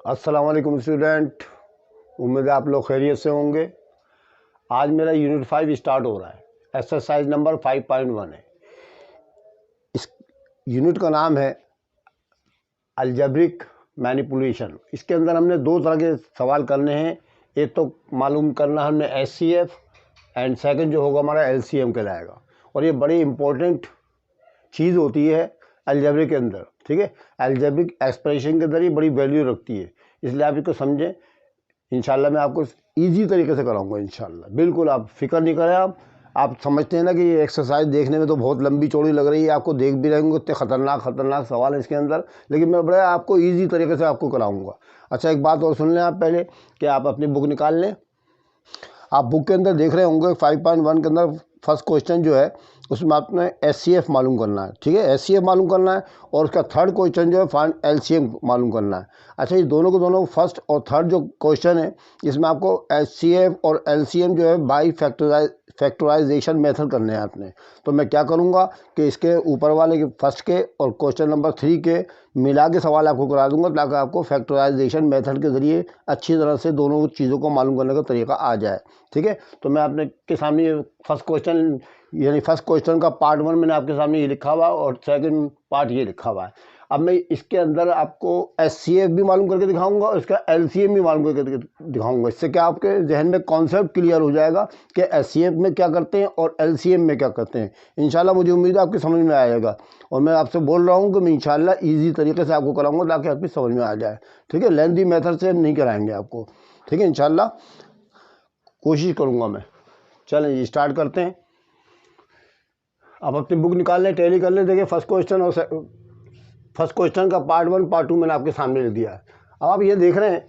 अस्सलाम वालेकुम स्टूडेंट। उम्मीद है आप लोग खैरियत से होंगे। आज मेरा यूनिट 5 स्टार्ट हो रहा है। एक्सरसाइज नंबर 5.1 है। इस यूनिट का नाम है अलजेब्रिक मैनिपुलेशन। इसके अंदर हमने दो तरह के सवाल करने हैं। एक तो मालूम करना हमने एचसीएफ एंड सेकंड जो होगा हमारा एलसीएम कहलाएगा। और ये बड़ी इंपॉर्टेंट चीज़ होती है अलजेब्रिक के अंदर, ठीक है। अलजेब्रिक एक्सप्रेशन के अंदर ये बड़ी वैल्यू रखती है, इसलिए आप इसको समझें। इंशाल्लाह मैं आपको इजी तरीके से कराऊंगा इंशाल्लाह। बिल्कुल आप फिक्र नहीं करें। आप समझते हैं ना कि ये एक्सरसाइज देखने में तो बहुत लंबी चौड़ी लग रही है, आपको देख भी रहेंगे इतने खतरनाक सवाल है इसके अंदर, लेकिन मैं बड़ा आपको ईजी तरीके से आपको कराऊंगा। अच्छा, एक बात और सुन लें आप पहले कि आप अपनी बुक निकाल लें। आप बुक के अंदर देख रहे होंगे 5.1 के अंदर फर्स्ट क्वेश्चन जो है उसमें आपने एचसीएफ मालूम करना है, ठीक है। एचसीएफ मालूम करना है और उसका थर्ड क्वेश्चन जो है फाइंड एलसीएम मालूम करना है। अच्छा, ये दोनों के दोनों फर्स्ट और थर्ड जो क्वेश्चन है इसमें आपको एचसीएफ और एलसीएम जो है बाई फैक्टराइजेशन मेथड करने हैं आपने। तो मैं क्या करूँगा कि इसके ऊपर वाले के फर्स्ट के और क्वेश्चन नंबर 3 के मिला के सवाल आपको करा दूंगा, ताकि आपको फैक्टराइजेशन मेथड के ज़रिए अच्छी तरह से दोनों चीज़ों को मालूम करने का तरीका आ जाए, ठीक है। तो मैं आपने के सामने ये फर्स्ट क्वेश्चन यानी फर्स्ट क्वेश्चन का पार्ट 1 मैंने आपके सामने ये लिखा हुआ और सेकंड पार्ट ये लिखा हुआ है। अब मैं इसके अंदर आपको एचसीएफ भी मालूम करके दिखाऊंगा और इसका एलसीएम भी मालूम करके दिखाऊंगा। इससे क्या आपके जहन में कॉन्सेप्ट क्लियर हो जाएगा कि एचसीएफ में क्या करते हैं और एलसीएम में क्या करते हैं। इंशाल्लाह मुझे उम्मीद है आपकी समझ में आएगा। और मैं आपसे बोल रहा हूँ कि मैं इंशाल्लाह ईजी तरीके से आपको कराऊंगा ताकि आपकी समझ में आ जाए, ठीक है। लेंथी मेथड से नहीं कराएंगे आपको, ठीक है। इंशाल्लाह कोशिश करूँगा मैं। चलें स्टार्ट करते हैं। अब अपनी बुक निकाल लें, टैली कर लें। देखिए फर्स्ट क्वेश्चन का पार्ट 1 पार्ट 2 मैंने आपके सामने लिख दिया है। अब आप ये देख रहे हैं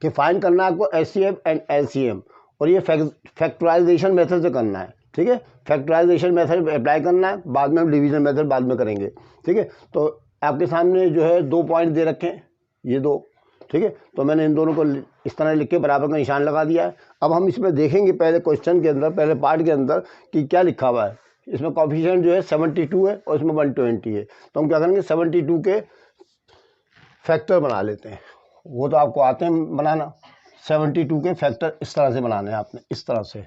कि फाइंड करना है आपको एचसीएफ एंड एलसीएम, और ये फैक्टराइजेशन मेथड से करना है, ठीक है। फैक्टराइजेशन मेथड अप्लाई करना है, बाद में हम डिवीजन मेथड बाद में करेंगे, ठीक है। तो आपके सामने जो है 2 पॉइंट दे रखे हैं, ये 2, ठीक है। तो मैंने इन दोनों को इस तरह लिख के बराबर का निशान लगा दिया है। अब हम इसमें देखेंगे पहले क्वेश्चन के अंदर, पहले पार्ट के अंदर कि क्या लिखा हुआ है। इसमें कोफिशिएंट जो है 72 है और इसमें 120 है। तो हम क्या करेंगे 72 के फैक्टर बना लेते हैं। वो तो आपको आते हैं बनाना। 72 के फैक्टर इस तरह से बनाने हैं आपने, इस तरह से,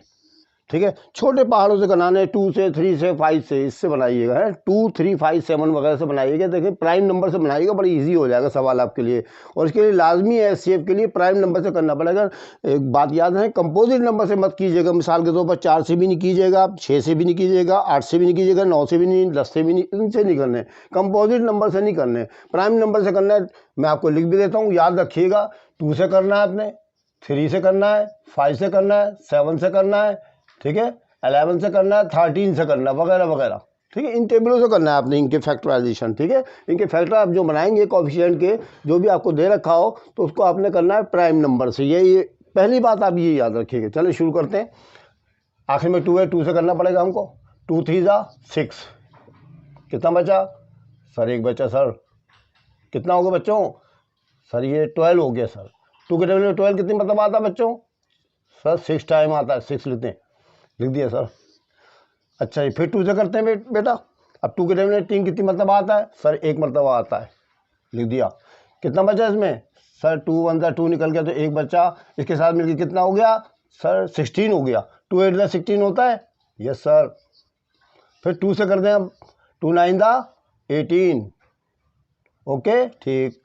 ठीक है। छोटे पहाड़ों से बनाने 2 से 3 से 5 से, इससे बनाइएगा है 2 3 5 7 वगैरह से बनाइएगा। देखिए प्राइम नंबर से बनाइएगा, बड़ी इजी हो जाएगा सवाल आपके लिए। और इसके लिए लाजमी है एचसीएफ के लिए प्राइम नंबर से करना पड़ेगा। एक बात याद है, कंपोजिट नंबर से मत कीजिएगा। मिसाल के तौर पर 4 से भी नहीं कीजिएगा, 6 से भी नहीं कीजिएगा, 8 से भी नहीं कीजिएगा, 9 से भी नहीं, 10 से भी नहीं, इनसे नहीं करने। कंपोजिट नंबर से नहीं करने, प्राइम नंबर से करना है। मैं आपको लिख भी देता हूँ, याद रखिएगा। 2 से करना है आपने, 3 से करना है, 5 से करना है, 7 से करना है, ठीक है, 11 से करना है, 13 से करना है, वगैरह वगैरह, ठीक है। इन टेबलों से करना है आपने इनके फैक्टराइजेशन, ठीक है। इनके फैक्टर आप जो बनाएंगे कोफिशिएंट के, जो भी आपको दे रखा हो, तो उसको आपने करना है प्राइम नंबर से। ये पहली बात आप ये याद रखिएगा। चलिए शुरू करते हैं। आखिर में 2 है, 2 से करना पड़ेगा हमको। 2 3 जा 6, कितना बचा सर? 1 बचा सर। कितना हो गया बच्चों? सर ये 12 हो गया सर। 2 के टेबल में 12 कितनी मतलब आता है बच्चों? सर 6 टाइम आता है, 6 लिखते हैं, लिख दिया सर। अच्छा ये फिर 2 से करते हैं बेटा। अब 2 के टेबल में 3 कितनी मरतबा आता है? सर 1 मरतबा आता है, लिख दिया। कितना बचा इसमें? सर 2 1 जा 2 निकल गया तो 1 बचा। इसके साथ मिलकर कितना हो गया सर? 16 हो गया। 2 8 जा 16 होता है, यस सर। फिर 2 से कर दें अब, 2 9 जा 18, ओके ठीक।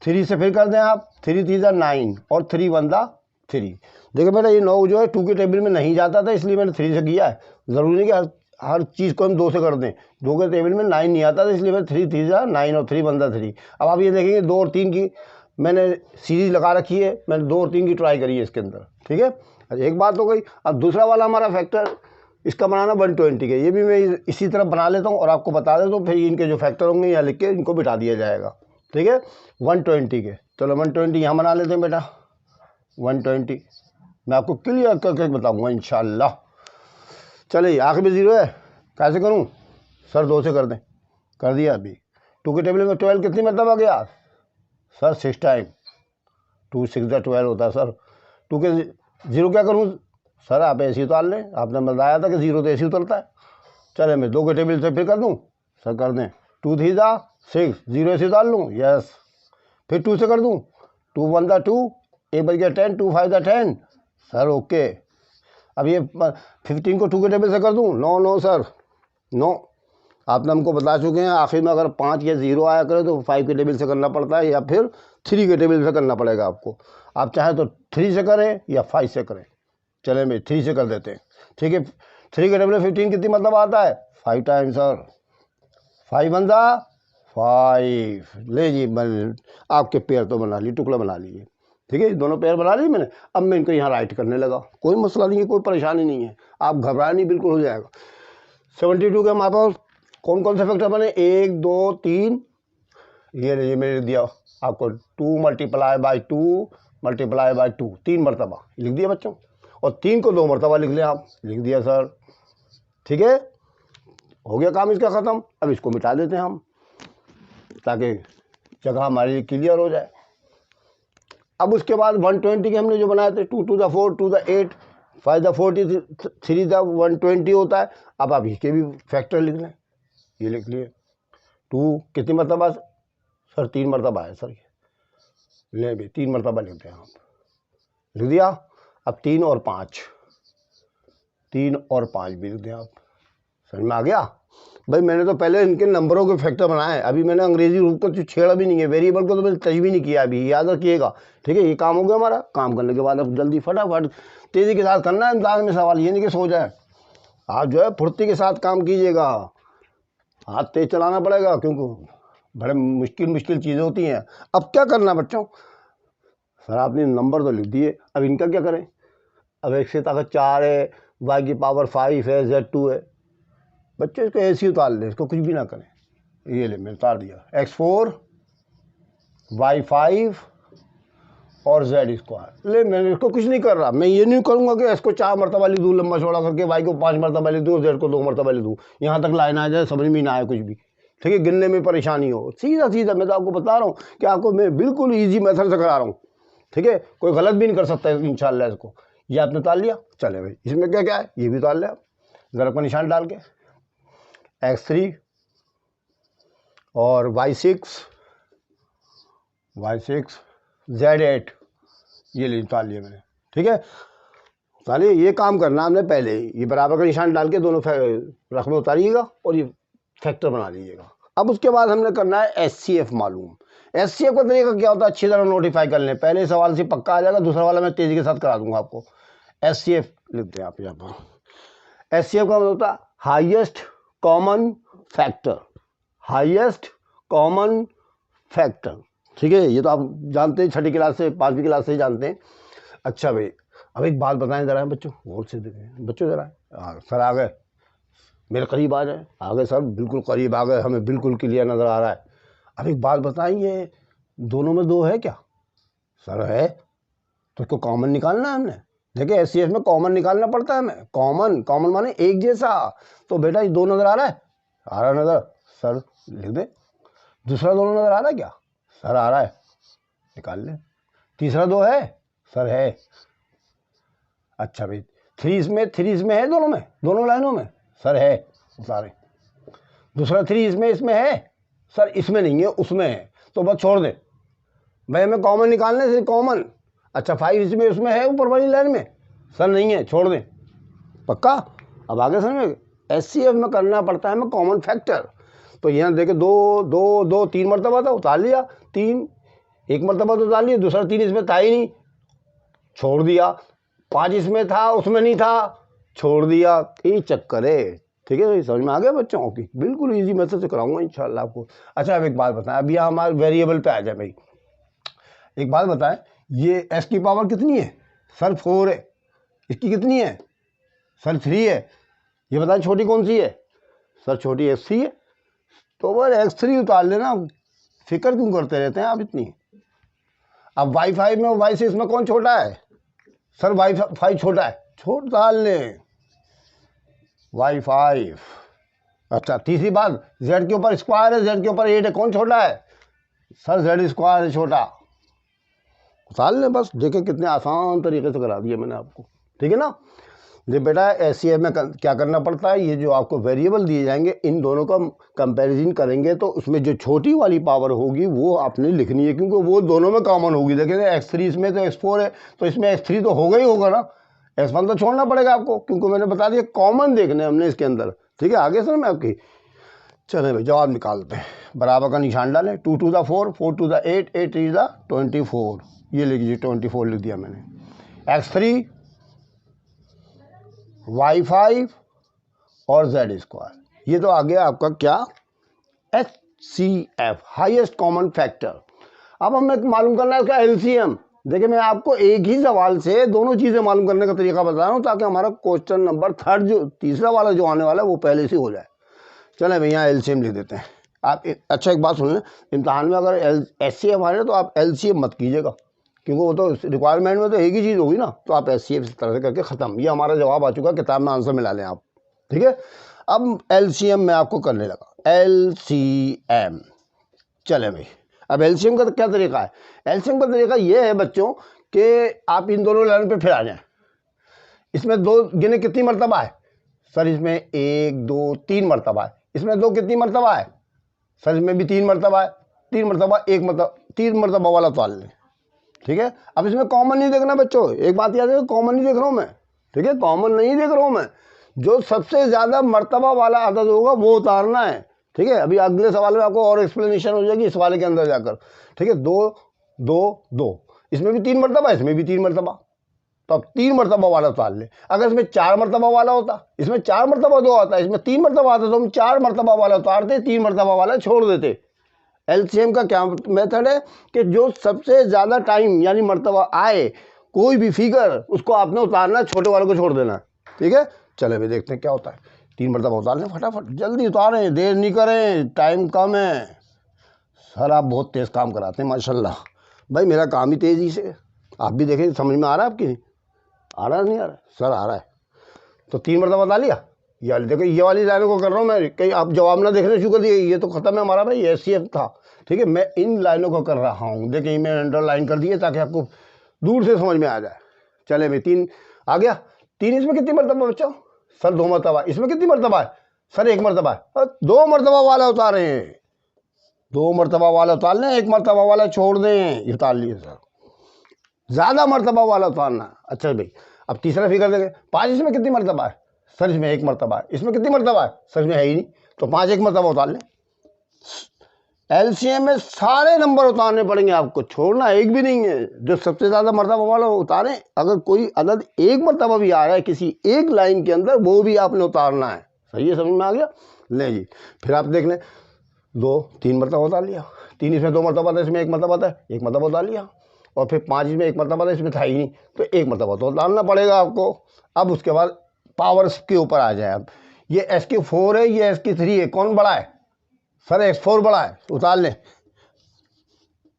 3 से फिर कर दें आप, 3 3 जा 9 और 3 1 जा 3। देखिए बेटा ये 9 जो है 2 के टेबल में नहीं जाता था, इसलिए मैंने 3 से किया है। ज़रूरी नहीं कि हर चीज़ को हम 2 से कर दें। 2 के टेबल में 9 नहीं आता था, इसलिए मैंने 3 3 जा 9 और 3 1 जा 3। अब आप ये देखेंगे 2 और 3 की मैंने सीरीज लगा रखी है। मैंने 2 और 3 की ट्राई करी है इसके अंदर, ठीक है। अच्छा एक बात हो गई। अब दूसरा वाला हमारा फैक्टर इसका बनाना 120 के, ये भी मैं इसी तरह बना लेता हूँ और आपको बता देता हूँ। फिर इनके जो फैक्टर होंगे यहाँ लिख के इनको बिठा दिया जाएगा, ठीक है। 120 के, चलो 120 यहाँ बना लेते हैं बेटा। 120 मैं आपको क्लियर करके बताऊंगा इंशाल्लाह। चलिए आखिर में 0 है, कैसे करूं? सर 2 से कर दें, कर दिया अभी। 2 के टेबल में 12 कितनी मतलब आ गया? Sir 6 time. 2 6 जा 12 होता है सर। 2 के 0 क्या करूं? सर आप ऐसे ही उतार लें, आपने बताया था कि 0 तो ऐसे ही उतरता है। चले मैं 2 के टेबल से फिर कर दूँ? सर कर दें। 2 3 जा 6, 0 ऐसे उतार लूँ, यस। फिर 2 से कर दूँ? 2 1 दा 2, 1 बज गया 10, 2 5 दा 10 सर। ओके, अब ये 15 को 2 के टेबल से कर दूँ? No no sir, no. आपने हमको बता चुके हैं आखिर में अगर 5 या 0 आया करे तो 5 के टेबल से करना पड़ता है या फिर 3 के टेबल से करना पड़ेगा आपको। आप चाहे तो 3 से करें या 5 से करें। चले भाई 3 से कर देते हैं, ठीक है। 3 के टेबल 15 कितनी मतलब आता है? 5 टाइम्स सर। 5 1 दा 5। ले जी, बन आपके पेयर तो बना लिए, टुकड़ा बना लिए, ठीक है। दोनों पेयर बना लिए मैंने। अब मैं इनको यहाँ राइट करने लगा, कोई मसला नहीं है, कोई परेशानी नहीं है, आप घबराए नहीं, बिल्कुल हो जाएगा। 72 के हमारे पास कौन कौन से फैक्टर बने? 1 2 3, ये मैंने दिया आपको 2 मल्टीप्लाई बाई 2 मल्टीप्लाई बाई 2, 3 मरतबा लिख दिया बच्चों। और 3 को 2 मरतबा लिख लें आप, लिख दिया सर, ठीक है। हो गया काम इसका ख़त्म। अब इसको मिटा देते हैं हम ताकि जगह हमारे लिए क्लियर हो जाए। अब उसके बाद 120 के हमने जो बनाए थे 2 to the 4 2 the 8 5 the 40 3 the 120 होता है। अब आप इसके भी फैक्टर लिख लें, ये लिख लिए। 2 कितनी मरतबा सर? 3 मरतबा है सर, ले भी 3 मरतबा लिखते हैं आप, लिख दिया। अब 3 और 5, 3 और 5 भी लिख दें आप। समझ में आ गया भाई? मैंने तो पहले इनके नंबरों के फैक्टर बनाए, अभी मैंने अंग्रेजी रूप को तो छेड़ा भी नहीं है, वेरिएबल को तो मैंने टच भी नहीं किया अभी, याद रखिएगा, ठीक है। ये काम हो गया हमारा। काम करने के बाद अब जल्दी फटाफट तेज़ी के साथ करना है इम्तिहान में सवाल, ये नहीं कि सो जाए। आप जो है फुर्ती के साथ काम कीजिएगा, हाथ तेज चलाना पड़ेगा क्योंकि बड़े मुश्किल चीज़ें होती हैं। अब क्या करना बच्चों? सर आपने नंबर तो लिख दिए, अब इनका क्या करें? अब x से ताकत 4 है, y की पावर 5 है, z2 है। बच्चे इसको ऐसे ही उतार लें, इसको कुछ भी ना करें। ये ले मैंने उतार दिया, x4 y5 और z²। ले मैंने इसको कुछ नहीं कर रहा। मैं ये नहीं करूँगा कि इसको 4 मरतबा लिख दूँ लंबा चौड़ा करके, y को 5 मरतबा लिख दूँ, z को 2 मरतबा लिख दूँ, यहाँ तक लाइन आ जाए, समझ में ना आए कुछ भी, ठीक है। गिनने में परेशानी हो, सीधा सीधा मैं तो आपको बता रहा हूँ कि आपको मैं बिल्कुल ईजी मेथड से करा रहा हूँ, ठीक है। कोई गलत भी नहीं कर सकता इंशाल्लाह इसको। ये आपने उतार लिया, चले भाई इसमें क्या क्या है ये भी उतार लिया आप, ज़रूरत का निशान डाल के। x3 और y6 z8 ये ले उतार लिया मैंने, ठीक है। उतारिए, ये काम करना हमने पहले ही, ये बराबर का निशान डाल के दोनों रकमें उतारिएगा और ये फैक्टर बना लीजिएगा। अब उसके बाद हमने करना है SCF मालूम। SCF का तरीका क्या होता है अच्छी तरह नोटिफाई कर लें, पहले सवाल से पक्का आ जाएगा, दूसरा वाला मैं तेज़ी के साथ करा दूंगा आपको। SCF लिखते हैं आप यहाँ पर। SCF का मतलब होता है highest common factor, highest common factor, ठीक है। ये तो आप जानते हैं, 6ठी क्लास से 5वीं क्लास से जानते हैं। अच्छा भाई अब एक बात बताएं ज़रा बच्चों, गौर से देखें बच्चों ज़रा। सर आ गए, मेरे करीब आ जाए, आ गए सर, बिल्कुल करीब आ गए, हमें बिल्कुल क्लियर नज़र आ रहा है। अब एक बात बताएं, ये दोनों में 2 है क्या? सर है, तो इसको कॉमन निकालना है हमने। देखिए SCF में कॉमन निकालना पड़ता है हमें, कॉमन माने एक जैसा। तो बेटा ये 2 नज़र आ रहा है? आ रहा नज़र, सर लिख दे। दूसरा 2 नज़र आ रहा है क्या? सर आ रहा है, निकाल ले। तीसरा 2 है? सर है। अच्छा भाई 3 इसमें है, दोनों में, दोनों लाइनों में? सर है, उतारे। दूसरा 3 इसमें है? सर इसमें नहीं है, उसमें है, तो बस छोड़ दे भाई, हमें कॉमन निकालने से कॉमन। अच्छा 5 उसमें है ऊपर वाली लाइन में? सर नहीं है, छोड़ दें, पक्का। अब आगे समझ, SCF में करना पड़ता है हमें कॉमन फैक्टर। तो यहाँ देखे 2 2 2 3 मरतबा था, उतार लिया 3, 1 मरतबा तो उतार लिया, दूसरा 3 इसमें था ही नहीं, छोड़ दिया। 5 इसमें था, उसमें नहीं था, छोड़ दिया। ये चक्कर है, ठीक है। समझ में आ गया बच्चों की? बिल्कुल इजी मेथड से कराऊंगा इंशाल्लाह आपको। अच्छा अब एक बात बताएं, अब यहाँ हमारे वेरिएबल पे आ जाए भाई। एक बात बताएं, ये s की पावर कितनी है? सर 4 है। इसकी कितनी है? सर 3 है। ये बताएं छोटी कौन सी है? सर छोटी x3 है। तो बस x3 उतार लेना, फिक्र क्यों करते रहते हैं आप इतनी। अब y5 में और y6 में कौन छोटा है? सर y5 छोटा है, छोड़ डाल लें y5। अच्छा तीसरी बात, z के ऊपर स्क्वायर है, z के ऊपर 8 है, कौन छोटा है? सर z² है छोटा, उतार लें बस। देखें कितने आसान तरीके से करा दिया मैंने आपको, ठीक है ना। देख बेटा एचसीएफ में क्या करना पड़ता है, ये जो आपको वेरिएबल दिए जाएंगे इन दोनों का कंपैरिजन करेंगे तो उसमें जो छोटी वाली पावर होगी वो आपने लिखनी है, क्योंकि वो दोनों में कॉमन होगी। देखेंगे x3 इसमें तो x4 है, तो इसमें x3 तो होगा ही होगा ना, s1 तो छोड़ना पड़ेगा आपको, क्योंकि मैंने बता दिया कॉमन देखने हमने इसके अंदर। ठीक है, आगे सर मैं आपकी चले भाई जवाब निकालते हैं। बराबर का निशान डालें, 2 to the 4, 4 to the 8, 8 to the 24, ये लिख लीजिए 24 लिख दिया मैंने। x3 y5 और z², ये तो आ गया आपका क्या, HCF हाईएस्ट कॉमन फैक्टर। अब हमें मालूम करना है इसका एलसीएम। देखिए मैं आपको एक ही सवाल से दोनों चीज़ें मालूम करने का तरीका बता रहा हूँ ताकि हमारा क्वेश्चन नंबर थर्ड जो तीसरा वाला जो आने वाला है वो पहले से हो जाए। चलें भैया एलसीएम लिख देते हैं। आप अच्छा एक बात सुन लें, इम्तहान में अगर HCF आ रहे तो आप LCM मत कीजिएगा, क्योंकि वो तो रिक्वायरमेंट में तो एक ही चीज़ होगी ना, तो आप HCF इस तरह से करके ख़त्म। ये हमारा जवाब आ चुका है, किताब में आंसर मिला लें आप। ठीक है, अब LCM मैं आपको करने लगा, LCM। चले भाई अब LCM का क्या तरीका है, LCM का तरीका ये है बच्चों कि आप इन दोनों लाइन पे फिर आ जाएं। इसमें दो गिने कितनी मरतबा है सर, इसमें 1 2 3 मरतबा है, इसमें दो कितनी मरतबा है सर, इसमें भी 3 मरतबा है, 3 मरतबा 1 मरतबा 3 मरतबा वाला तो लें। ठीक है, अब इसमें कॉमन नहीं देखना बच्चों, एक बात याद है, कॉमन नहीं देख रहा हूँ मैं। ठीक है, कॉमन नहीं देख रहा हूँ मैं, जो सबसे ज़्यादा मरतबा वाला आदत होगा वो उतारना है। ठीक है, अभी अगले सवाल में आपको और एक्सप्लेनेशन हो जाएगी इस वाले के अंदर जाकर। ठीक है, 2 2 2, इसमें भी 3 मरतबा, इसमें भी 3 मरतबा, तो अब 3 मरतबा वाला उतार ले। अगर इसमें 4 मरतबा वाला होता, इसमें 4 मरतबा 2 आता, इसमें 3 मरतबा आता, तो हम 4 मरतबा वाला उतारते, 3 मरतबा वाला छोड़ देते। एलसीएम का क्या मेथड है कि जो सबसे ज़्यादा टाइम यानी मरतबा आए कोई भी फिगर, उसको आपने उतारना, छोटे वालों को छोड़ देना। ठीक है, चले भाई देखते हैं क्या होता है। 3 मरतबा उतार लें, फटाफट जल्दी उतारें, देर नहीं करें, टाइम कम है। सर आप बहुत तेज़ काम कराते हैं माशाल्लाह। भाई मेरा काम ही तेज़ी से, आप भी देखें समझ में आ रहा है आपकी, आ रहा नहीं आ रहा सर, आ रहा है। तो 3 मरतबा बता लिया, ये देखो ये वाली लाइनों को कर रहा हूँ मैं, कहीं आप जवाब ना देखने शुरू कर दिए, ये तो ख़त्म है हमारा भाई, HCF था। ठीक है, मैं इन लाइनों को कर रहा हूँ, देखिए मैं अंडरलाइन कर दिए ताकि आपको दूर से समझ में आ जाए। चले भाई 3 आ गया। 3 इसमें कितनी मरतबा बच्चों सर, 2 मरतबा। इसमें कितनी मरतबा है सर, 1 मरतबा है। 2 मरतबा वाला उतार रहे हैं, 2 मरतबा वाला उतार लें, 1 मरतबा वाला छोड़ दें, उतार लिए सर, ज़्यादा मरतबा वाला उतारना। अच्छा भाई अब तीसरा फिगर देखें, 5 इसमें कितनी मरतबा है सर, इसमें 1 मरतबा है। इसमें कितनी मरतबा है सर, इसमें है ही नहीं, तो 5 1 मरतबा उतार लें। एलसीएम में सारे नंबर उतारने पड़ेंगे आपको, छोड़ना एक भी नहीं है, जो सबसे ज़्यादा मरतबा वाला उतारें। अगर कोई अदद 1 मरतबा भी आ रहा है किसी एक लाइन के अंदर, वो भी आपने उतारना है। सही है, समझ में आ गया। ले जी फिर आप देख लें, 2 3 मरतबा उतार लिया, 3 इसमें 2 मरतबा था, इसमें 1 मरतबा था, 1 मरतबा उतार लिया, और फिर 5 इसमें 1 मरतबा था, इसमें था ही नहीं, तो 1 मरतबा तो उतारना पड़ेगा आपको। अब उसके बाद पावर्स के ऊपर आ जाए। अब ये SK4 है, ये SK3 है, कौन बड़ा है सर, X4 बड़ा है, उतार लें।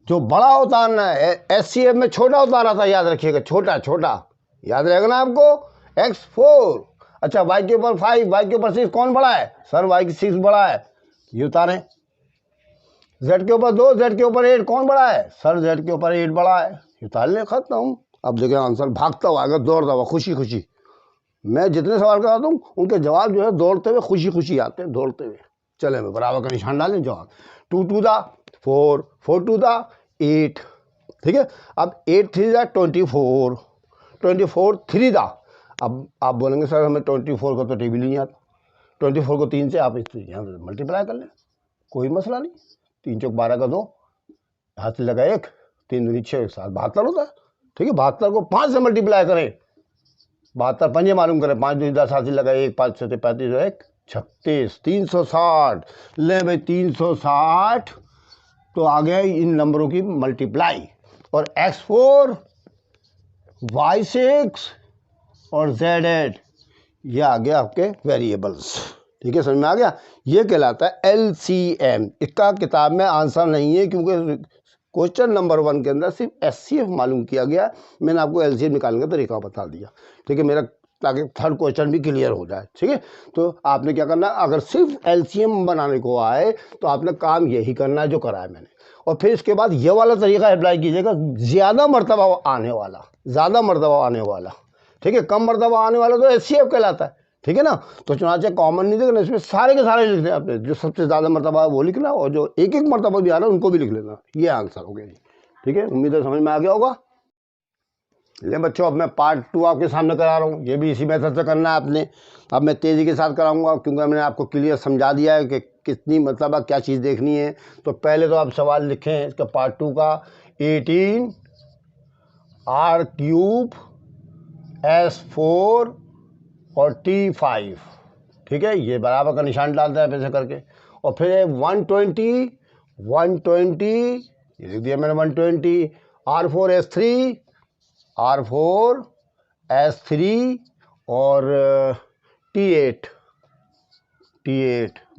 जो बड़ा उतारना है, HCF में छोटा उतारा था, याद रखिएगा, छोटा छोटा याद रहेगा ना आपको, X4। अच्छा Y के ऊपर 5, Y के ऊपर 6, कौन बड़ा है सर, Y के 6 बड़ा है, ये उतारें। Z के ऊपर 2, Z के ऊपर 8, कौन बड़ा है सर, Z के ऊपर 8 बड़ा है, उतार लें, खत्म। अब देखें आंसर भागता हुआ आएगा, दौड़ता हुआ, खुशी खुशी। मैं जितने सवाल कराता हूँ उनके जवाब जो है दौड़ते हुए, खुशी खुशी आते हैं, दौड़ते हुए। चले मैं बराबर का निशान डालें, जवाब 2 टू द 4, 4 टू द 8। ठीक है, अब 8 3 द 24, 24 3 द। अब आप बोलेंगे सर हमें 24 का तो टेबल ही नहीं आता, 24 को 3 से आप इस यहाँ मल्टीप्लाई कर लें, कोई मसला नहीं। 3 चौक 12 का 2, हाथ से लगा 1, 3 दूनी 6, 7 72 होता है। ठीक है, 72 को 5 से मल्टीप्लाई करें, 72 पंजे मालूम करें, 5 दूनी 10, हाथ से लगा 1, 5 से 35 1 36, 360। ले भाई 360 तो आ गया इन नंबरों की मल्टीप्लाई, और X4 Y6 और Z8 ये आ गया आपके वेरिएबल्स। ठीक है, समझ में आ गया। ये कहलाता है LCM। इसका किताब में आंसर नहीं है क्योंकि क्वेश्चन नंबर 1 के अंदर सिर्फ HCF मालूम किया गया, मैंने आपको LCM निकालने का तरीका बता दिया। ठीक है, मेरा ताकि थर्ड क्वेश्चन भी क्लियर हो जाए। ठीक है, तो आपने क्या करना, अगर सिर्फ LCM बनाने को आए तो आपने काम यही करना है जो करा है मैंने, और फिर इसके बाद ये वाला तरीका अप्लाई कीजिएगा, ज़्यादा मरतबा आने वाला, ज़्यादा मरतबा आने वाला। ठीक है, कम मरतबा आने वाला तो HCF कहलाता है, ठीक है ना। तो चुनाचे कॉमन नहीं देखना, इसमें सारे के सारे लिखने आपने, जो सबसे ज़्यादा मरतबा वो लिखना और जो एक एक मरतबा भी आ रहा है उनको भी लिख लेना। ये आंसर हो गया जी, ठीक है। उम्मीद है समझ में आ गया होगा। ले बच्चों, अब मैं पार्ट 2 आपके सामने करा रहा हूँ, ये भी इसी मेथड से करना है आपने। अब मैं तेज़ी के साथ कराऊंगा क्योंकि मैंने आपको क्लियर समझा दिया है कि कितनी मतलब क्या चीज़ देखनी है। तो पहले तो आप सवाल लिखें इसका पार्ट 2 का। 18r³ S4 और T5, ठीक है, ये बराबर का निशान डालते हैं ऐसे करके। और फिर 120 ये लिख दिया मैंने 120, R4 S3 और T8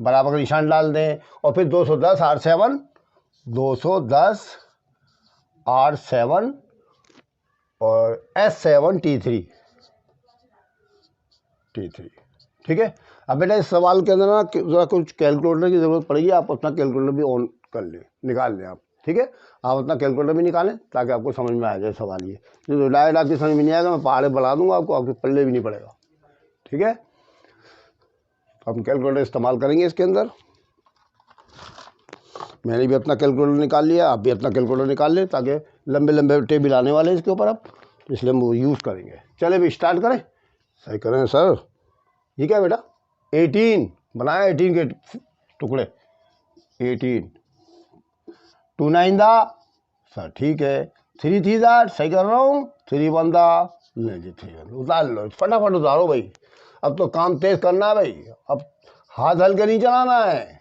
बराबर का निशान डाल दें। और फिर 210 R7 और S7 T3, ठीक है। अब बेटा इस सवाल के अंदर ना ज़रा कुछ कैलकुलेटर की ज़रूरत पड़ेगी, आप अपना कैलकुलेटर भी ऑन कर लें, निकाल लें आप, ठीक है। आप अपना कैलकुलेटर भी निकालें ताकि आपको समझ में आ जाए सवाल। ये जो डायरेक्ट आपकी समझ में नहीं आएगा, मैं पहाड़े बढ़ा दूंगा आपको, आपके पल्ले भी नहीं पड़ेगा, ठीक है। हम कैलकुलेटर इस्तेमाल करेंगे इसके अंदर। मैंने भी अपना कैलकुलेटर निकाल लिया, आप भी अपना कैलकुलेटर निकाल लें ताकि लंबे लंबे टेबल आने वाले हैं इसके ऊपर अब, इसलिए हम वो यूज़ करेंगे। चले भी स्टार्ट करें। सही करें सर। ये क्या बेटा 18 बनाया, 18 के टुकड़े, 18 2 9 दा सर, ठीक है। 3 3 दा, सही कर रहा हूँ। 3 1 दा, नहीं जी 3 उतार लो, फटाफट उतारो भाई। अब तो काम तेज करना है भाई, अब हाथ हल्के नहीं चलाना है।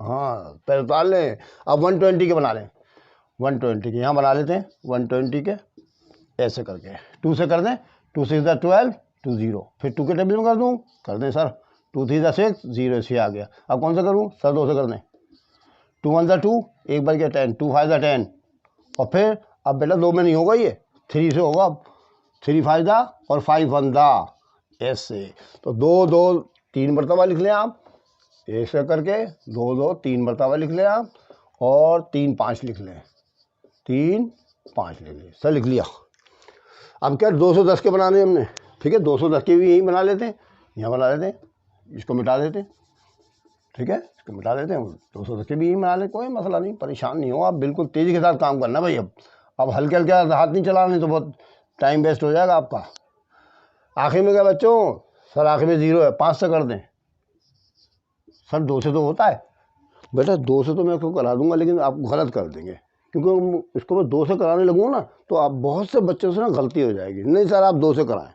हाँ पहले उतार लें। अब 120 के बना लें, 120 के यहाँ बना लेते हैं। 120 के ऐसे करके 2 से कर दें। 2 6 दा 12, 2 0, फिर 2 के टेबल में कर दूँ, कर दें सर। 2 3 दा 6, 0 से आ गया। अब कौन सा करूँ सर? 2 से कर दें। 2 1 दा 2, एक बार गया 10, 2 5 दा 10। और फिर अब बेटा 2 में नहीं होगा, ये 3 से होगा। अब 3 5 दा और 5 1 दा, ऐसे। तो 2 2 3 मरतबा लिख लें आप, ऐसे करके 2 2 3 मरतबा लिख लें आप। और 3 5 लिख लें, 3 5 लिख लें सर, लिख लिया। अब क्या 210 के बनाने हमने, ठीक है। 210 के भी यही बना लेते हैं, यहाँ बना लेते हैं, इसको मिटा देते हैं, ठीक है, इसको मिटा देते हैं। 210 के भी यही बना लें, कोई मसला नहीं, परेशान नहीं हो आप, बिल्कुल तेज़ी के साथ काम करना भाई। अब हल्के हल्के हाथ नहीं चलाने, तो बहुत टाइम वेस्ट हो जाएगा आपका। आखिर में क्या बच्चों? सर आखिर में 0 है, 5 से कर दें। सर 2 से तो होता है बेटा, 2 से तो मैं इसको करा दूंगा, लेकिन आप गलत कर देंगे क्योंकि इसको मैं 2 से कराने लगूँ ना तो आप बहुत से बच्चों से ना गलती हो जाएगी। नहीं सर आप 2 से कराएं,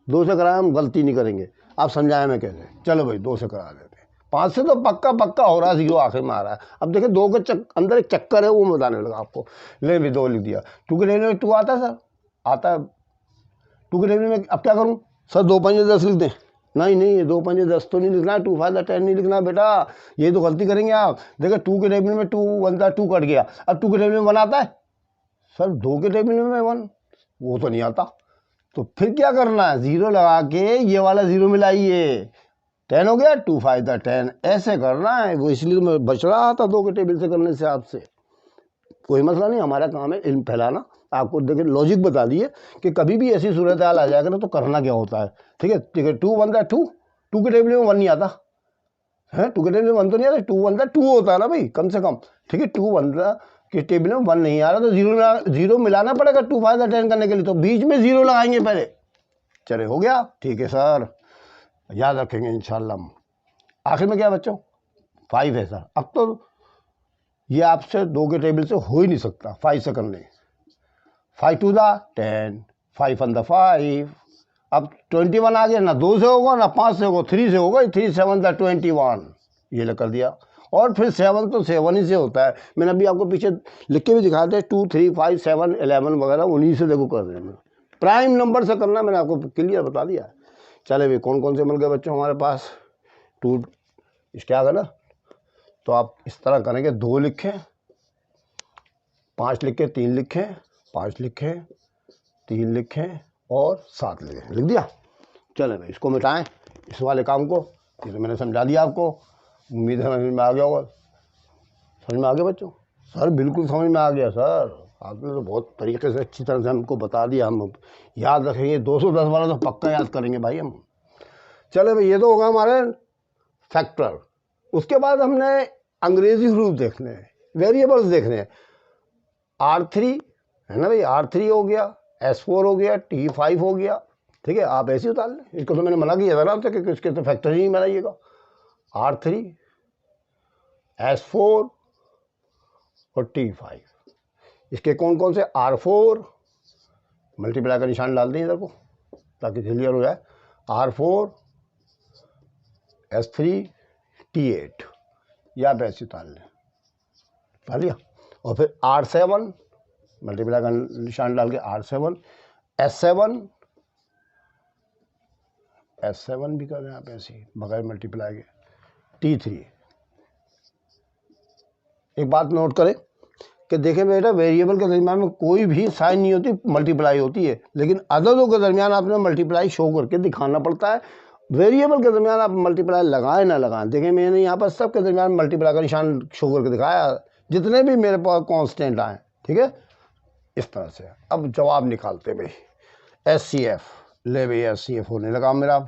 2 से कराएं, हम गलती नहीं करेंगे। आप समझाएं मैं कैसे? चलो भाई 2 से करा देते हैं। 5 से तो पक्का हो रहा है, 0 आखिर में आ रहा है। अब देखिए 2 के अंदर एक चक्कर है, वो बताने लगा आपको। ले भी 2 लिख दिया। 2 के टेबल में 2 आता है सर, आता है। 2 के टेबल में अब क्या करूँ सर? 2 5 10 लिख दें। नहीं ये 2 5 10 तो नहीं लिखना, 2 5 10 नहीं लिखना बेटा, ये तो गलती करेंगे आप। देखिए 2 के टेबल में 2 1 दा 2 कट गया। अब 2 के टेबल में 1 आता है सर, 2 के टेबल में 1 वो तो नहीं आता। तो फिर क्या करना है? 0 लगा के ये वाला 0 मिलाइए, 10 हो गया। 2 5 दा 10, ऐसे करना है। वो इसलिए तो मैं बच रहा था 2 के टेबल से करने से आपसे। कोई मसला नहीं, हमारा काम है इल्म फैलाना। आपको देखिए लॉजिक बता दिए कि कभी भी ऐसी सूरत हाल आ जाएगा ना तो करना क्या होता है, ठीक है। 2 1 दा 2, 2 के टेबल में 1 नहीं आता है, 2 के टेबल में 1 तो नहीं आता, 2 1 दा 2 होता है ना भाई, कम से कम, ठीक है। 2 1 दा के टेबल में 1 नहीं आ रहा तो 0 मिलाना पड़ेगा 2 5 दा 10 करने के लिए, तो बीच में 0 लगाएंगे पहले। चले हो गया, ठीक है सर, याद रखेंगे इंशाल्लाह। आखिर में क्या बच्चों? 5 है सर। अब तो ये आपसे 2 के टेबल से हो ही नहीं सकता, 5 से करने। 5 2 दा 10, 5 1 दा 5। अब 21 आ गया, ना 2 से होगा ना 5 से होगा, 3 से होगा। 3 7 दा 21, ये कर दिया। और फिर 7 तो 7 ही से होता है। मैंने अभी आपको पीछे लिख के भी दिखा दिया, 2 3 5 7 11 वगैरह, उन्हीं से देखो कर देना। प्राइम नंबर से करना, मैंने आपको क्लियर बता दिया। चले भाई कौन कौन से मिल गए बच्चों हमारे पास? 2 क्या आगा ना, तो आप इस तरह करेंगे, 2 लिखें, 5 लिखें, 3 लिखें, 5 लिखें, 3 लिखें और 7 लिखें। लिख दिया? चले भाई इसको मिटाएं, इस वाले काम को। ये तो मैंने समझा दिया आपको, उम्मीद है समझ में आ गया होगा। समझ में आ गया बच्चों? सर बिल्कुल समझ में आ गया सर, आपने तो बहुत तरीके से अच्छी तरह से हमको बता दिया, हम याद रखेंगे 210 वाला तो पक्का याद करेंगे भाई हम। चले भाई, ये तो होगा हमारे फैक्टर। उसके बाद हमने अंग्रेजी हरूफ देखने हैं, वेरिएबल्स देखने हैं। R3 है ना भाई, R3 हो गया, S4 हो गया, T5 हो गया। ठीक है, आप ऐसे उतार लें। इसको तो मैंने मना किया था ना आपसे कि इसके तो फैक्टर ही नहीं बनाइएगा। R3, S4 और T5, इसके कौन कौन से? R4 मल्टीप्लाई का निशान डाल दें इधर को ताकि क्लियर हो जाए। R4, S3, T8, या आप ऐसे उतार लें, उतार लिया। और फिर R7 मल्टीप्लाई का निशान डाल के R7, S7 भी कर रहे हैं आप ऐसे ही बगैर मल्टीप्लाई के, T3। एक बात नोट करें कि देखें बेटा, वेरिएबल के दरमियान में कोई भी साइन नहीं होती, मल्टीप्लाई होती है, लेकिन अददों के दरमियान आपने मल्टीप्लाई शो करके दिखाना पड़ता है। वेरिएबल के दरमियान आप मल्टीप्लाई लगाएं ना लगाएं, देखें मैंने यहाँ पर सब के दरमियान मल्टीप्लाई का निशान शो करके दिखाया, जितने भी मेरे पास कांस्टेंट आए। ठीक है, इस तरह से। अब जवाब निकालते भाई। SCF ले भाई, SCF होने लगा मेरा। अब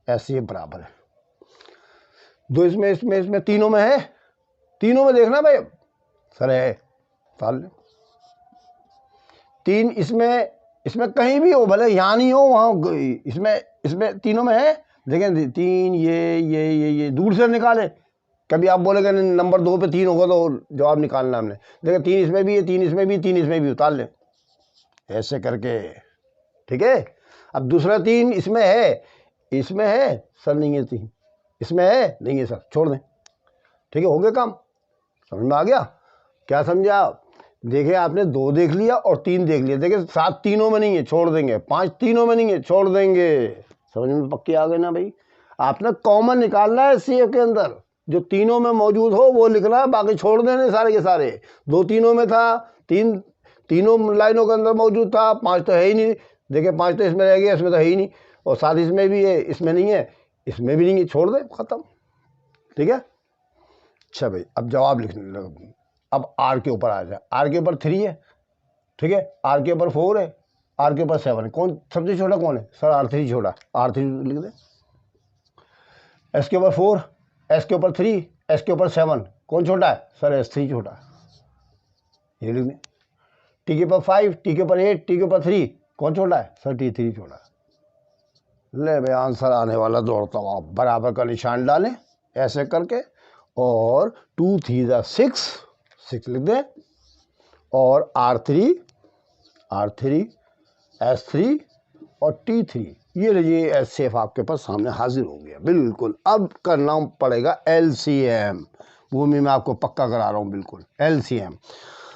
SCF बराबर है दो, इसमें तीनों में है, तीनों में देखना भाई। सर है, ताल 3 इसमें कहीं भी हो, भले यहाँ नहीं हो वहाँ, इसमें तीनों में है। देखें 3, ये दूर से निकाले। कभी आप बोलेंगे नंबर 2 पे 3 होगा तो जवाब निकालना हमने। देखिए 3 इसमें भी है, 3 इसमें भी, 3 इसमें भी, उतार लें ऐसे करके। ठीक है, अब दूसरा 3 इसमें है सर, नहीं है 3 इसमें है, नहीं है सर, छोड़ दें। ठीक है, हो गया काम, समझ में आ गया? क्या समझे आप? देखिए आपने 2 देख लिया और 3 देख लिया। देखिए 7 तीनों में नहीं है, छोड़ देंगे। 5 तीनों में नहीं है, छोड़ देंगे। समझ में पक्की आ गए ना भाई? आपने कॉमन निकालना है CF के अंदर, जो तीनों में मौजूद हो वो लिखना है, बाकी छोड़ देने सारे के सारे। 2 तीनों में था, 3 तीनों लाइनों के अंदर मौजूद था, 5 तो है ही नहीं। देखिए 5 तो इसमें रह गया, इसमें तो है ही नहीं। और 7 इसमें भी है, इसमें नहीं है, इसमें भी नहीं है, छोड़ दे, खत्म। ठीक है, अच्छा भाई, अब जवाब लिखने लगे। अब R के ऊपर आ जाए। R के ऊपर 3 है, ठीक है, R के ऊपर 4 है, R के ऊपर 7 है। कौन सबसे छोटा कौन है? सर R3 छोटा, R3 लिख दे। S के ऊपर 4, S के ऊपर 3, S के ऊपर 7, कौन छोटा है? सर S3 छोटा, ये लिख दें। T के ऊपर 5, T के ऊपर 8, T के ऊपर 3, कौन छोटा है? सर T3 छोटा। ले भाई, आंसर आने वाला दौड़ता हुआ, बराबर का निशान डालें ऐसे करके, और 2 3 6 लिख दें। और R3, S3 और T3, ये लीजिए SCF आपके पास सामने हाजिर हो गया। बिल्कुल, अब करना पड़ेगा LCM, वो भी मैं आपको पक्का करा रहा हूँ। बिल्कुल LCM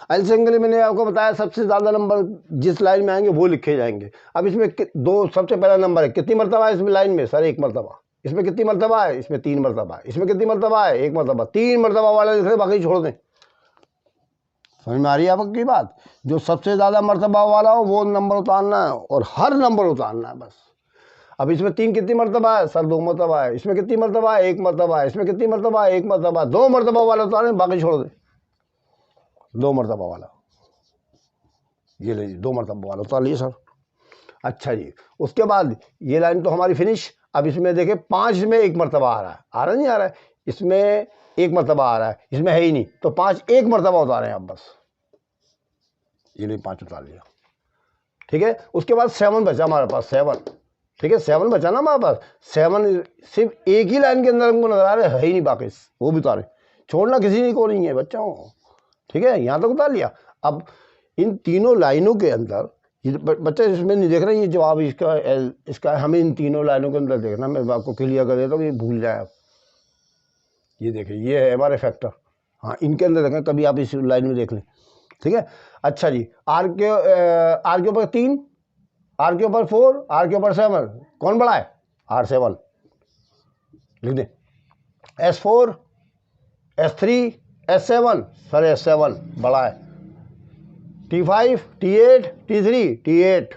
के लिए मैंने आपको बताया सबसे ज़्यादा नंबर जिस लाइन में आएंगे वो लिखे जाएंगे। अब इसमें 2 सबसे पहला नंबर है, कितनी मरतबा है इसमें लाइन में? सर 1 मरतबा। इसमें कितनी मरतबा है? इसमें 3 मरतबा है। इसमें कितनी मरतबा है? 1 मरतबा। 3 मरतबा वाला लिख रहे, बाकी छोड़ दें। समझ में आ रही है आपकी बात? जो सबसे ज़्यादा मरतबा वाला हो वो नंबर उतारना है, और हर नंबर उतारना है बस। अब इसमें 3 कितनी मरतबा है? सर 2 मरतबा है। इसमें कितनी मरतबा है? 1 मरतबा है। इसमें कितनी मरतबा है? 1 मरतबा। 2 मरतबा वाला उतारें, बाकी छोड़ दें। 2 मरतबा वाला, ये लीजिए 2 मरतबा वाला उतार लिए सर। अच्छा जी, उसके बाद ये लाइन तो हमारी फिनिश। अब इसमें देखें 5 में 1 मरतबा आ रहा है नहीं आ रहा है? इसमें 1 मरतबा आ रहा है, इसमें है ही नहीं, तो 5 1 मरतबा उतारे हैं आप बस। ये नहीं, 5 उतार लिया। ठीक है, उसके बाद 7 बचा हमारे पास, 7। ठीक है, 7 बचा ना हमारे पास। 7 सिर्फ एक ही लाइन के अंदर हमको नजर आ रहा है ही नहीं, बाकी वो भी उतारे, छोड़ना किसी को नहीं है बच्चों। ठीक है, यहाँ तक उतार लिया। अब इन तीनों लाइनों के अंदर, ये बच्चा इसमें नहीं देख रहे, ये जवाब इसका हमें इन तीनों लाइनों के अंदर देखना। मैं आपको क्लियर कर देता हूँ, ये भूल जाए आप। ये देखिए, ये है हमारे फैक्टर। हाँ, इनके अंदर देखें, कभी आप इस लाइन में देख लें। ठीक है, अच्छा जी, R के ऊपर 3, R के ऊपर 4, R के ऊपर 7, कौन बड़ा है? R7 लिख दें। S4, S3, S7, sir S7 बड़ा है। T5, T8, T8।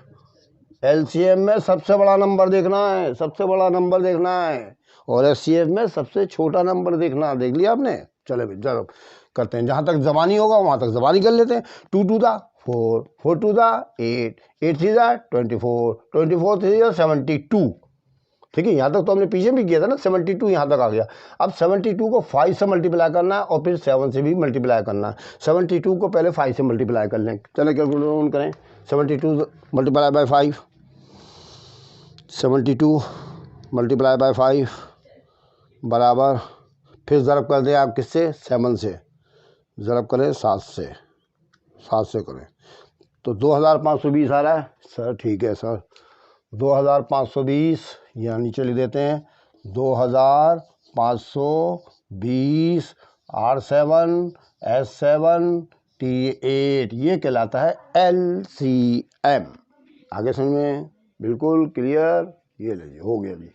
LCM में सबसे बड़ा नंबर देखना है, सबसे बड़ा नंबर देखना है, और SCF में सबसे छोटा नंबर देखना। देख लिया आपने? चले भाई, चलो करते हैं, जहाँ तक ज़बानी होगा वहाँ तक ज़बानी कर लेते हैं। 2 2 था 4, 4 2 ज़ा 8, 8 3 ज़ा 24, 24 3 ज़ा 72। ठीक है, यहाँ तक तो हमने पीछे भी किया था ना, 72 यहाँ तक आ गया। अब 72 को 5 से मल्टीप्लाई करना है और फिर 7 से भी मल्टीप्लाई करना है। 72 को पहले 5 से मल्टीप्लाई कर लें। चलो कैलकुलेटर ऑन करें। 72 मल्टीप्लाई बाय 5, 72 मल्टीप्लाई बाय 5 बराबर, फिर ज़रब कर दें आप किससे, 7 से, ज़रब करें 7 से, 7 से करें तो 2520 आ रहा है सर। ठीक है सर, 2520 यहाँ नीचे लिख देते हैं, 2520 R7 S7 T8, ये कहलाता है LCM। आगे समझ में, बिल्कुल क्लियर। ये लीजिए, हो गया जी।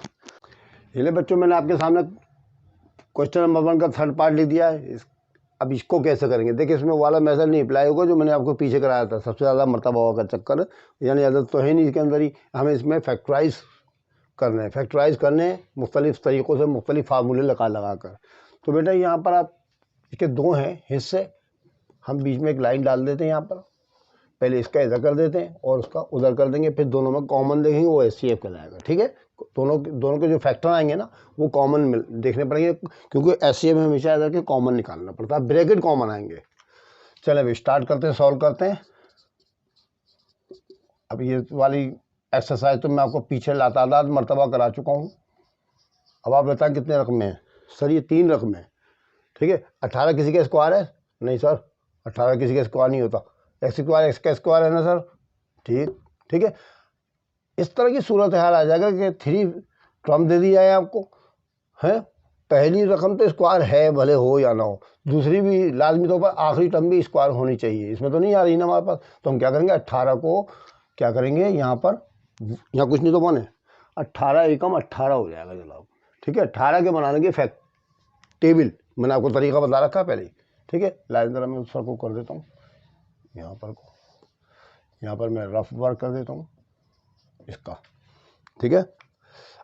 ये ले बच्चों, मैंने आपके सामने क्वेश्चन नंबर 1 का थर्ड पार्ट लिख दिया है। अब इसको कैसे करेंगे, देखिए इसमें वाला मेथड नहीं अप्लाई होगा जो मैंने आपको पीछे कराया था, सबसे ज़्यादा मरतबा का चक्कर, यानी आदत तो है नहीं इसके अंदर ही। हमें इसमें फैक्टराइज करने, फैक्टराइज करने मुख्तलिफ़ तरीक़ों से, मुख्तलिफ़ फार्मूले लगा कर। तो बेटा यहाँ पर आप इसके 2 हैं हिस्से, हम बीच में एक लाइन डाल देते हैं यहाँ पर, पहले इसका इधर कर देते हैं और उसका उधर कर देंगे, फिर दोनों में कॉमन देखेंगे, वो SCF कहलाएगा। ठीक है, दोनों के जो फैक्टर आएंगे ना वो कॉमन देखने पड़ेंगे, क्योंकि SCF में हमेशा इधर के कॉमन निकालना पड़ता है, ब्रैकेट कॉमन आएंगे। चलो अभी स्टार्ट करते हैं, सॉल्व करते हैं। अब ये वाली एक्सरसाइज तो मैं आपको पीछे लातादाद मरतबा करा चुका हूँ। अब आप बताएं कितने रकम है सर, ये 3 रकम है। ठीक है, 18 किसी का स्क्वायर है? नहीं सर, 18 किसी का स्क्वायर नहीं होता, एक्स स्क्वायर एक्स का स्क्वायर है ना सर। ठीक है, इस तरह की सूरत हाल आ जाएगा कि 3 टर्म दे दी जाए आपको, है पहली रकम तो स्क्वायर है, भले हो या ना हो, दूसरी भी लाजमी तौर पर आखिरी टर्म भी स्क्वायर होनी चाहिए, इसमें तो नहीं आ रही ना हमारे पास। तो हम क्या करेंगे, 18 को क्या करेंगे, यहाँ पर, यहाँ कुछ नहीं तो बने, 18 एकम 18 हो जाएगा जनाब। ठीक है, 18 के बनाने के फैक्ट टेबल मैंने आपको तरीका बता रखा है पहले। ठीक है, लाइन ज़रा मैं उस पर को कर देता हूँ, यहाँ पर मैं रफ वर्क कर देता हूँ इसका। ठीक है,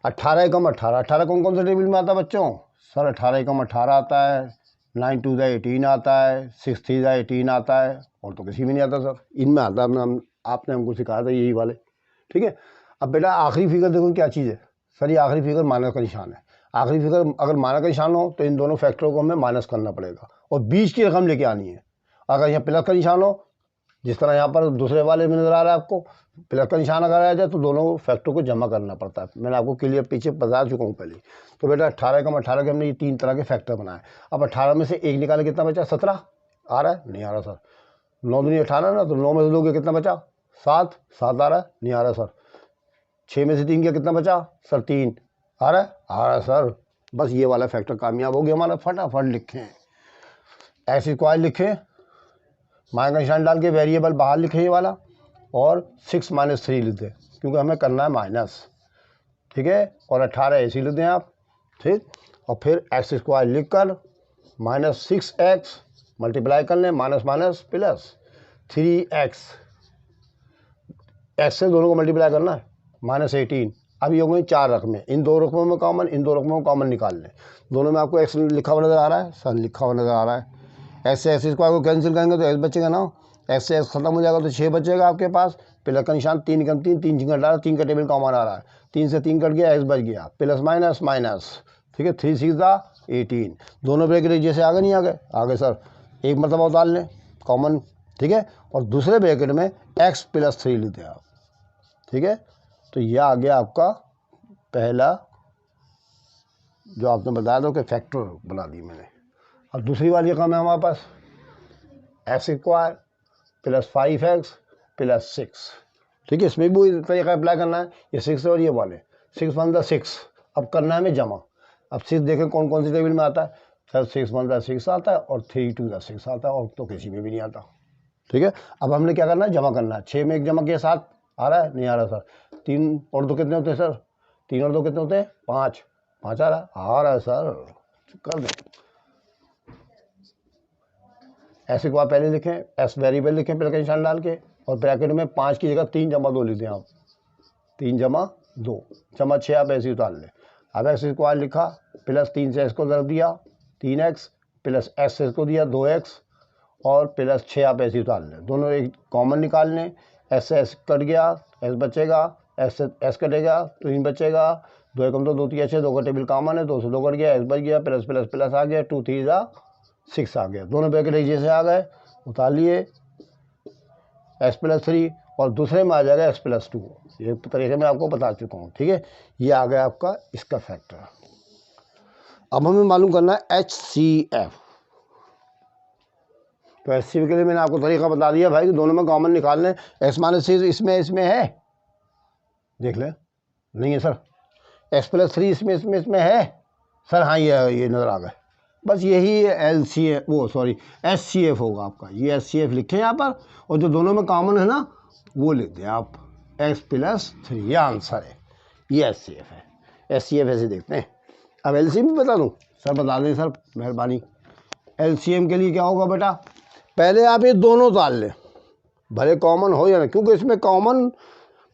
18 एकम 18, 18 कौन से टेबल में आता है बच्चों? सर 18 एकम 18 आता है, 9 2 18 आता है, 6 3 18 आता है, और तो किसी में नहीं आता सर, इनमें आता है। आपने हमको सिखाया था यही वाले। ठीक है, अब बेटा आखिरी फिगर देखो क्या चीज़ है सर, ये आखिरी फिगर माइनस का निशान है। आखिरी फिगर अगर माइनस का निशान हो तो इन दोनों फैक्टरों को हमें माइनस करना पड़ेगा और बीच की रकम लेके आनी है। अगर यहाँ प्लस का निशान हो, जिस तरह यहाँ पर दूसरे वाले में नज़र आ रहा है आपको, प्लस का निशान अगर आ जाए तो दोनों फैक्टर को जमा करना पड़ता है। मैंने आपको क्लियर पीछे बता चुका हूँ पहले। तो बेटा 18 एकम 18 के हमने ये 3 तरह के फैक्टर बनाए। अब 18 में से 1 निकाले, कितना बचा? 17 आ रहा है? नहीं आ रहा सर। 9 दूनी 18 ना, तो 9 में से 2 कितना बचा? 7 7 आ रहा है? नहीं आ रहा सर। 6 में से 3 का कितना बचा सर? 3 आ रहा है? आ रहा है सर। बस ये वाला फैक्टर कामयाब हो गया हमारा। फटाफट लिखें, ऐसी क्वाइल लिखें, माइनस का निशान डाल के वेरिएबल बाहर लिखें ये वाला, और 6 - 3 लिख दें, क्योंकि हमें करना है माइनस। ठीक है, और 18 ऐसे लिख दें आप। ठीक, और फिर एक्स स्क्वायर लिख कर -6x मल्टीप्लाई कर लें, minus minus plus 3x, x से दोनों को मल्टीप्लाई करना है, -18। अब ये हो गई 4 रकमें, इन 2 रकमों में कॉमन, इन 2 रकमों में कॉमन निकाल लें। दोनों में आपको एक्स लिखा हुआ नज़र आ रहा है सर, लिखा हुआ नज़र आ रहा है। एक्स से एक्स स्क्वायर को कैंसिल करेंगे तो एक्स बचेगा ना, एक्स से एक्स खत्म हो जाएगा तो 6 बचेगा आपके पास। प्लस का निशान 3 कम 3 3 6 डाला, 3 का टेबल कॉमन आ रहा है, 3 से 3 कट गया, एक्स बच गया, प्लस माइनस माइनस। ठीक है, 3 6 18, दोनों ब्रैकेट जैसे आगे नहीं आ गए? आगे सर, एक मरतबा उतार लें कॉमन। ठीक है, और दूसरे ब्रैकेट में x + 3 लेते हैं आप। ठीक है, तो यह आ गया आपका पहला जो आपने बताया था कि फैक्टर बना दी मैंने। अब दूसरी वाली रकम है हमारे पास एक्स स्क्वायर + 5x + 6। ठीक है, इसमें भी वही तरीका अप्लाई करना है। ये 6 और ये वाले 6 × 6, अब करना है हमें जमा। अब 6 देखें कौन कौन सी टेबल में आता है सर, 6 × 6 आता है और 3 × 6 आता है, और तो किसी में भी नहीं आता। ठीक है, अब हमने क्या करना है, जमा करना है। 6 में 1 जमा किया 7 आ रहा है? नहीं आ रहा सर। 3 और 2 कितने होते हैं सर? 3 और 2 कितने होते हैं? 5 5 आ रहा है सर। कर दें, ऐसे को आप पहले लिखें, एस वेरिएबल लिखें प्लस का निशान डाल के, और ब्रैकेट में 5 की जगह 3 + 2 लिख दें आप। 3 + 2 = 6 आप ऐसे उतार लें। अब एक्स स्क्वायर लिखा, +3 से एक्स को ज़रब दिया 3x, + x से इसको दिया 2x, और प्लस 6 आप ऐसे उतार लें, दोनों एक कॉमन निकाल लें। एस से एस कट गया, एस बचेगा, एस से एस कटेगा, 3 बचेगा, 2 एकम 2, 2 3 6, 2 का टेबल कॉमन है, 2 से 2 कट गया, एस बच गया, प्लस प्लस प्लस आ गया, 2 3 6 आ गया, दोनों ब्रैकेट एक जैसे आ गए, उतार लिए एस प्लस 3 और दूसरे में आ जाएगा एस प्लस 2। ये तरीके मैं आपको बता चुका हूँ, ठीक है। ये आ गया आपका इसका फैक्टर। अब हमें मालूम करना है HCF। तो HCF के लिए मैंने आपको तरीका बता दिया भाई कि दोनों में कॉमन निकाल लें। एक्स माइनस 6 इसमें है, देख लें, नहीं है सर। एक्स प्लस 3 इसमें है सर, हाँ ये नज़र आ गए। बस यही LCF SCF होगा आपका। ये SCF लिखें यहाँ पर, और जो दोनों में कॉमन है ना वो लिख दें आप, x प्लस 3, ये आंसर है, ये SCF है। SCF ऐसे देखते हैं। अब LCM भी बता दूँ सर? बता दें सर, मेहरबानी। LCM के लिए क्या होगा बेटा, पहले आप ये दोनों उतार लें, भले कॉमन हो या ना, क्योंकि इसमें common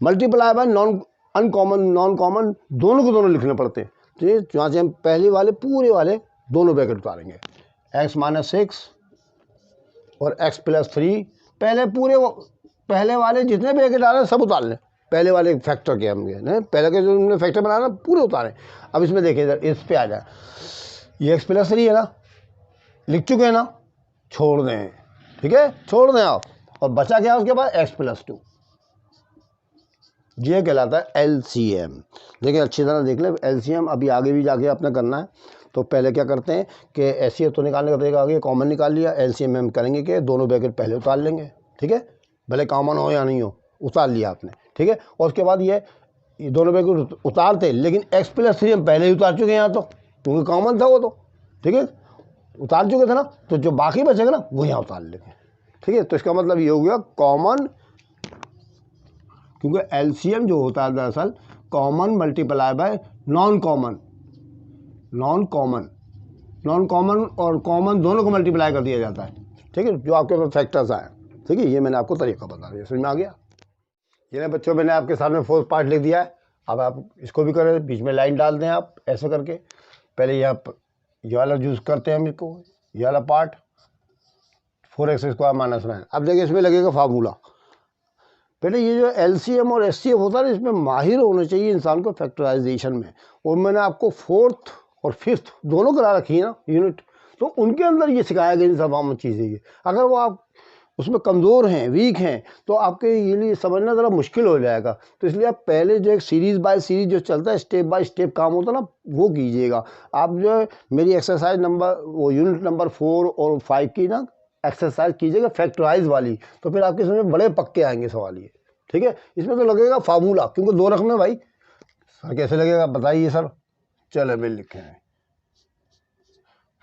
multiply by non common दोनों को दोनों लिखने पड़ते हैं। तो ये जहाँ से हम पहले वाले पूरे वाले दोनों ब्रैकेट उतारेंगे, x माइनस 6 और x प्लस 3, पहले वाले जितने ब्रैकेट आ रहे हैं सब उतार लें। पहले वाले फैक्टर के हम पहले के जो हमने फैक्टर बनाया ना पूरे उतारें। अब इसमें देखिए इधर इस पे आ जाए, ये x प्लस 3 है ना, लिख चुके हैं ना, छोड़ दें, ठीक है, छोड़ दें आप, और बचा क्या उसके बाद x प्लस 2, ये कहलाता है LCM। देखिए अच्छी तरह देख लें LCM, अभी आगे भी जाके अपना करना है। तो पहले क्या करते हैं कि SCF तो निकालने का तरीका आगे कॉमन निकाल लिया, LCM हम करेंगे कि दोनों ब्रैकेट पहले उतार लेंगे, ठीक है, भले कॉमन हो या नहीं हो, उतार लिया आपने, ठीक है। और उसके बाद ये दोनों ब्रैकेट उतारते, लेकिन x प्लस 3 हम पहले ही उतार चुके हैं यहाँ, तो क्योंकि कॉमन था वो, तो ठीक है, उतार चुके थे ना, तो जो बाकी बचेगा ना वो यहाँ उतार लेंगे, ठीक है। तो इसका मतलब ये हो गया कॉमन, क्योंकि LCM जो होता है दरअसल common multiply by non common और कॉमन दोनों को मल्टीप्लाई कर दिया जाता है, ठीक है, जो आपके पास फैक्टर्स आए, ठीक है। ये मैंने आपको तरीका बता दिया, समझ में आ गया। ये बच्चों मैंने आपके सामने फोर्थ पार्ट लिख दिया है। अब आप इसको भी करें, बीच में लाइन डाल दें आप ऐसे करके। पहले ये वाला यूज़ करते हैं हम इसको, ये वाला पार्ट 4x स्क्वायर माइनस 9। अब देखिए इसमें लगेगा फार्मूला। पहले ये जो LCM और SCF होता है, इसमें माहिर होना चाहिए इंसान को फैक्टराइजेशन में। और मैंने आपको 4th और 5th दोनों करा रखी है ना यूनिट, तो उनके अंदर ये सिखाया गया इन तमाम चीज़ें। ये अगर वो आप उसमें कमज़ोर हैं, वीक हैं, तो आपके ये लिए समझना ज़रा मुश्किल हो जाएगा। तो इसलिए आप पहले जो एक सीरीज़ बाय सीरीज़ जो चलता है, स्टेप बाय स्टेप काम होता है ना, वो कीजिएगा। आप जो है मेरी एक्सरसाइज यूनिट नंबर 4 और 5 की ना एक्सरसाइज कीजिएगा फैक्टराइज वाली, तो फिर आपके समझ में बड़े पक्के आएंगे सवाल ये, ठीक है। इसमें तो लगेगा फार्मूला, क्योंकि 2 रकम है भाई। सर कैसे लगेगा बताइए सर? चलो मैं लिखे हैं,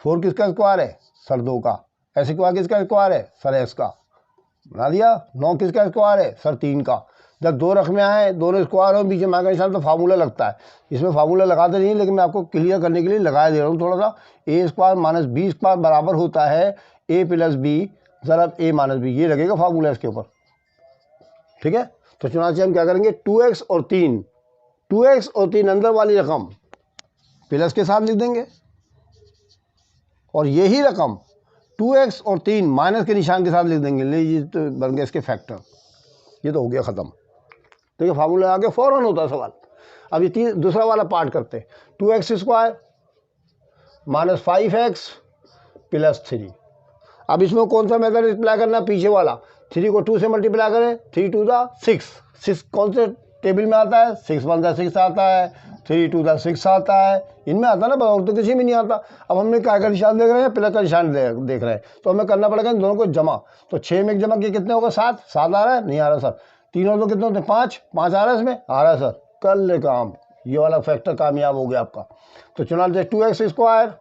4 किसका स्क्वायर है सर? 2 का। ऐसे स्क्वायर किसका स्क्वायर है सर? x का। बना दिया। 9 किसका स्क्वायर है सर? 3 का। जब 2 रकमें आए, दोनों स्क्वायर हो, बीच में माइनस निशान, तो फार्मूला लगता है। इसमें फार्मूला लगाते नहीं, लेकिन मैं आपको क्लियर करने के लिए लगा दे रहा हूँ थोड़ा सा। a square minus b square बराबर होता है a प्लस b ज़रा a माइनस b, ये लगेगा फार्मूला इसके ऊपर, ठीक है। तो चुनाचे हम क्या करेंगे, 2x और 3 अंदर वाली रकम प्लस के साथ लिख देंगे, और यही रकम 2x और 3 माइनस के निशान के साथ लिख देंगे। ये तो बन गया इसके फैक्टर, ये तो हो गया ख़त्म। देखिए फार्मूला आगे फ़ौरन होता है सवाल। अब ये दूसरा वाला पार्ट करते हैं, 2x square minus 5x plus 3। अब इसमें कौन सा मेथड अप्लाई करना? पीछे वाला। 3 को 2 से मल्टीप्लाई करें, 3 2 6। 6 कौन से टेबल में आता है? 6 1 6 आता है, 3 2 6 आता है, इनमें आता है ना, और तो किसी में नहीं आता। अब हमने क्या का निशान देख रहे हैं? प्लस का निशान देख रहे हैं, तो हमें करना पड़ेगा इन दोनों को जमा। तो 6 में एक जमा किए कितने होगा? 7 7 आ रहा है? नहीं आ रहा सर। 3 और 2 कितने होते हैं? 5 5 आ रहा है इसमें? आ रहा है सर। कर ले काम, ये वाला फैक्टर कामयाब हो गया आपका। तो चुना लेते 2x स्क्वायर,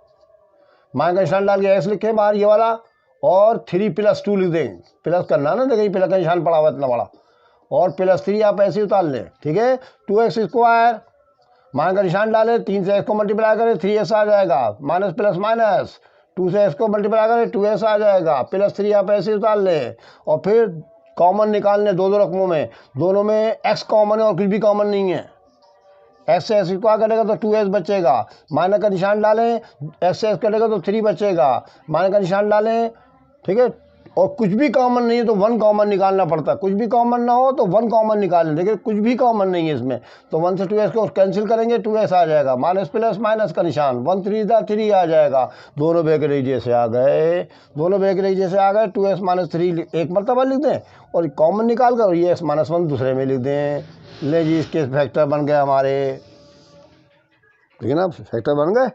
माइनस का निशान डाल के x लिखे बाहर ये वाला, और 3 प्लस 2 लिख देंगे। प्लस करना ना, देखिए प्लस का निशान पड़ा हुआ इतना बड़ा, और प्लस 3 आप ऐसे ही उतार लें, ठीक है। 2x स्क्वायर माइनस का निशान डालें, 3 से x को मल्टीप्लाई करें, 3s आ जाएगा, माइनस प्लस माइनस, 2 से x को मल्टीप्लाई करें, 2s आ जाएगा, प्लस 3 आप ऐसे ही उतार लें, और फिर कॉमन निकालने दो रकमों में, दोनों में x कॉमन है और कुछ भी कॉमन नहीं है। x से x स्क्वायर कटेगा तो 2s बचेगा, माइनस का निशान डालें, x से x कटेगा तो 3 बचेगा, माइनस का निशान डालें, ठीक है। और कुछ भी कॉमन नहीं है तो 1 कॉमन निकालना पड़ता है। कुछ भी कॉमन ना हो तो 1 कॉमन निकालें, देखिए कुछ भी कॉमन नहीं है इसमें, तो 1 से 2s को कैंसिल करेंगे, 2s आ जाएगा, माइनस प्लस माइनस का निशान, 1 3 3 आ जाएगा, दोनों ब्रैकेट जैसे आ गए, दोनों ब्रैकेट जैसे आ गए। 2s माइनस 3 एक मरतबा लिख दें और कॉमन निकाल कर ये s माइनस 1 दूसरे में लिख दें। ले जी, इसके फैक्टर बन गए हमारे, ठीक है ना, फैक्टर बन गए।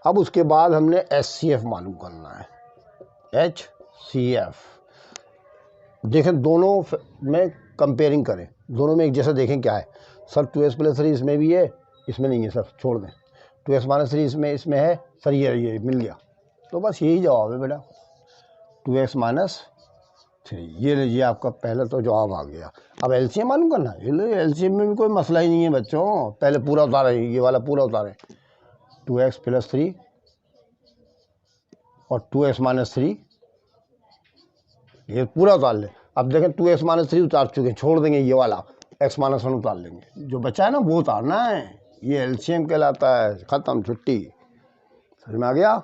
अब उसके बाद हमने HCF मालूम करना है, HCF। देखें दोनों में कंपेयरिंग करें, दोनों में एक जैसा देखें क्या है। सर 2s प्लस 3 इसमें भी है, इसमें नहीं है सर, छोड़ दें। 2s माइनस 3 इसमें है सर, ये मिल गया, तो बस यही जवाब है बेटा, 2s माइनस 3। ये लीजिए आपका पहले तो जवाब आ गया। अब LCM मालूम करना है, LCM में भी कोई मसला ही नहीं है बच्चों, पहले पूरा उतारें, ये वाला पूरा उतारें, 2x प्लस 3 और 2s माइनस 3, ये पूरा उतार लें। अब देखें 2s माइनस 3 उतार चुके हैं, छोड़ देंगे ये वाला, x माइनस 1 उतार लेंगे, जो बचा है ना वो उतारना है, ये LCM कहलाता है। ख़त्म, छुट्टी। समझ में आ गया।